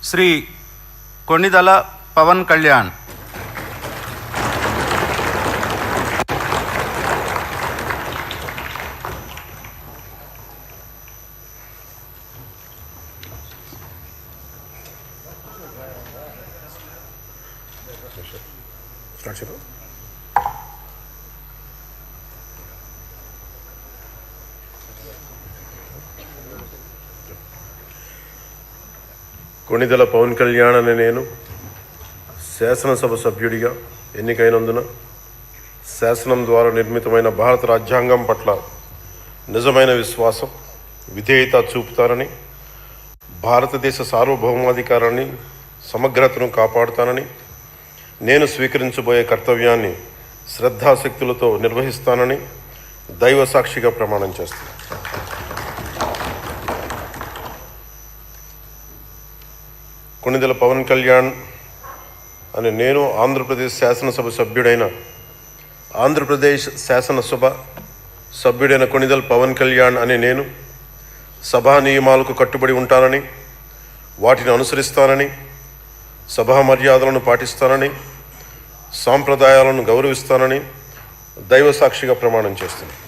శ్రీ కొణిదల పవన్ కళ్యాణ్. కొణిదెల పవన్ కళ్యాణ్ అనే నేను శాసనసభ సభ్యుడిగా ఎన్నికైనందున శాసనం ద్వారా నిర్మితమైన భారత రాజ్యాంగం పట్ల నిజమైన విశ్వాసం, విధేయత చూపుతానని, భారతదేశ సార్వభౌమాధికారాన్ని, సమగ్రతను కాపాడుతానని, నేను స్వీకరించబోయే కర్తవ్యాన్ని శ్రద్ధాశక్తులతో నిర్వహిస్తానని దైవ సాక్షిగా ప్రమాణం చేస్తాను. కొణిదెల పవన్ కళ్యాణ్ అని నేను ఆంధ్రప్రదేశ్ శాసనసభ సభ్యుడైన కొణిదెల పవన్ కళ్యాణ్ అని నేను సభా నియమాలకు కట్టుబడి ఉంటానని, వాటిని అనుసరిస్తానని, సభా మర్యాదలను పాటిస్తానని, సాంప్రదాయాలను గౌరవిస్తానని దైవ సాక్షిగా ప్రమాణం చేస్తున్నాను.